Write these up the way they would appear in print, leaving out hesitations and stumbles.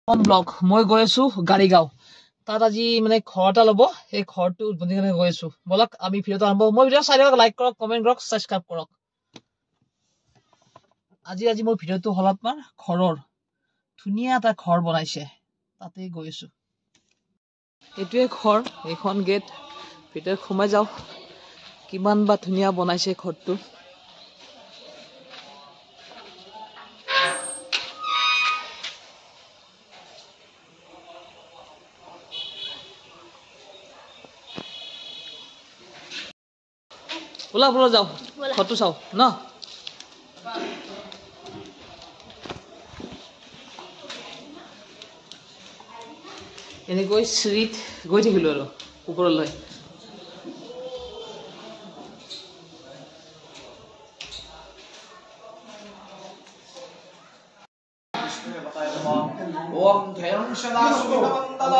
blog মই গৈ আছো গাড়ীগাঁও তাত আজি মানে ঘৰ এটা ল'ব এই ঘৰটো উদ্বোধনী কাৰণে গৈ আছো বলক আমি ভিডিঅ'টো আৰম্ভ মই ভিডিঅ' চাই দিয়ক লাইক কৰক কমেণ্ট কৰক সাবস্ক্ৰাইব কৰক আজি মোৰ ভিডিঅ'টো হ'ল আপোনাৰ ঘৰৰ ধুনীয়া এটা ঘৰ বনাইছে তাতে গৈ আছো এইটোৱে ঘৰ এখন গেট ভিতৰত সোমাই যাও কিমান বা ধুনীয়া বনাইছে ঘৰটো बोला बोला जाओ घरটো চাও ন এনেকৈ শ্ৰীত গৈ থাকিলো আৰু ওপৰলৈ ওম ধ্যান সদা সুমন্তল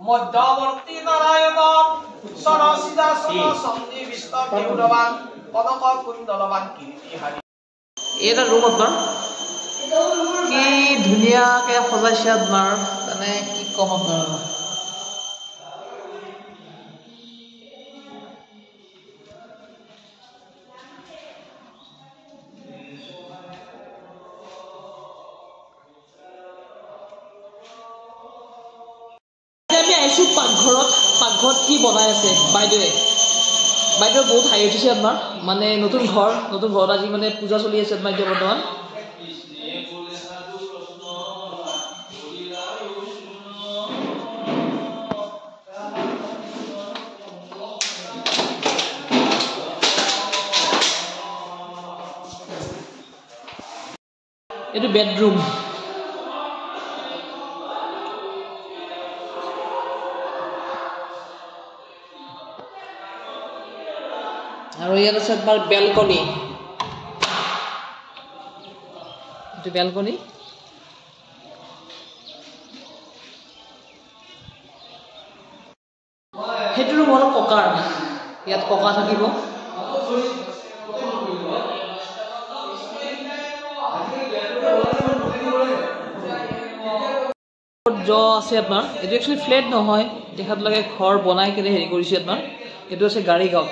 মধ্যবর্তী নারায়ণ সরসিদা সন্নি বিষ্ণু কেউরবান কনক কুণ্ডলবান কীর্তি হারি এটা রুম আপনার কি ধুনীয়াকে সজাইছে আপনার মানে কি কম আপনার পাকঘৰত কি বনাই আছে বাইদেৱে বহুত হাই উঠিছে আপোনাৰ মানে নতুন ঘৰত আজি মানে পূজা চলি আছে বাইদেউ বৰ্তমান এইটো বেডৰুম আৰু ইয়াত আছে তোমাৰ বেলকনি এইটো বেলকনি সেইটো ৰুম হ'ল ককাৰ ইয়াত ককা থাকিব আছে আপোনাৰ এইটো একচুৱেলি ফ্লেট নহয় দেখাত লাগে ঘৰ বনাই কিনে হেৰি কৰিছে আপোনাৰ এইটো আছে গাড়ীগাঁও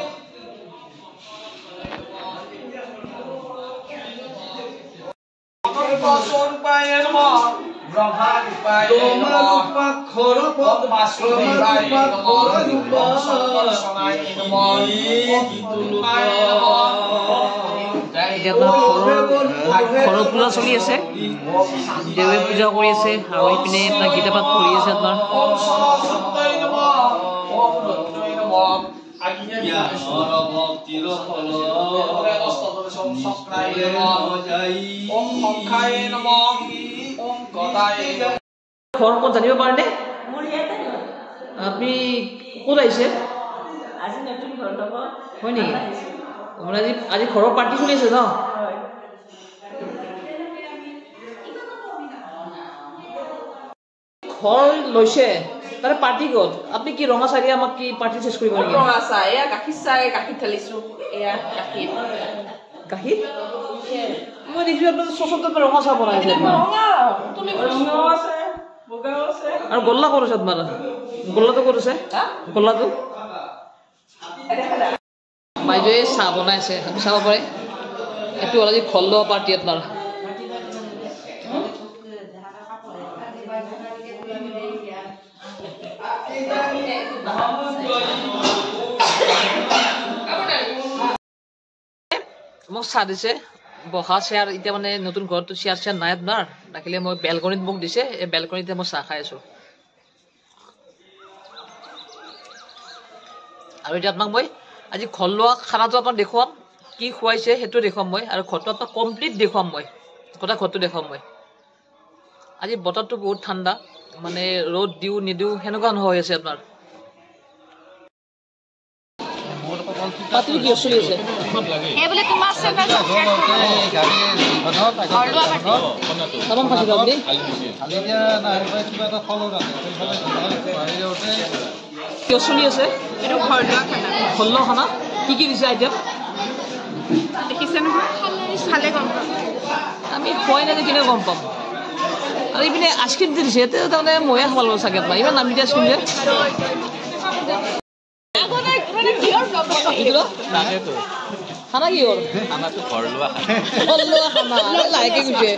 ঘৰৰ পূজা চলি আছে দেৱে পূজা কৰি আছে আৰু ইপিনে আপোনাৰ গীতা পাঠ পঢ়ি আছে আপোনাৰ ঘৰ ক'ত জানিব পাৰেনে আপুনি ক'ত আহিছে হয় নেকি মানে আজি ঘৰৰ পাৰ্টি চলি আছে ন ঘৰ লৈছে তাৰে পাৰ্টি ক'ত আপুনি কি ৰঙা চাই আমাক কি পাৰ্টি চেছ কৰিব নেকি ৰঙা চাই এয়া গাখীৰ ঢালিছো এয়া গাখীৰ মই দেখিছো আপোনাৰ চচত ৰঙা চাহ বনাইছে আৰু গল্লা ক'ত আছে আপোনাৰ গল্লাটো ক'ত আছে গল্লাটো বাইদেৱে চাহ বনাইছে আপুনি চাব পাৰে এইটো হ'ল আজি ঘৰ লোৱা পাৰ্টি আপোনাৰ মোক চাহ দিছে বহা চেয়াৰ এতিয়া মানে নতুন ঘৰতো চেয়াৰ নাই আপোনাৰ ৰাখিলে মই বেলকনিত মোক দিছে এই বেলকনিতে মই চাহ খাই আছো আৰু এতিয়া আপোনাক মই আজি ঘৰ লোৱা খানাটো আপোনাক দেখুৱাম কি খুৱাইছে সেইটো দেখুৱাম মই আৰু ঘৰটো আপোনাক কমপ্লিট দেখুৱাম মই গোটেই ঘৰটো দেখুৱাম মই আজি বতৰটো বহুত ঠাণ্ডা মানে ৰ'দ দিও নিদিও সেনেকুৱা হৈ আছে আপোনাৰ পাতিল কি চলি আছে এই বলে তোমাৰ চেন্টাৰ তামাম খাইছে আপুনি আলিয়া না কিবা এটা ফলো আছে কি চলি আছে এইটো ঘৰ লোৱা খানা কি দিছে আইটেম দেখিছে নহয় খালে গম পাম আমি খোৱাই নাই কিনে গম পাম আৰু ইপিনে আইচক্ৰীম দিছে তাৰমানে ময়ে খাব লাগিব চাগে ইমান নামি দিয়া আইচক্ৰীম যে খানা কি হ'ল খানাটো ঘৰ লোৱা খানা লাহেকে গৈছে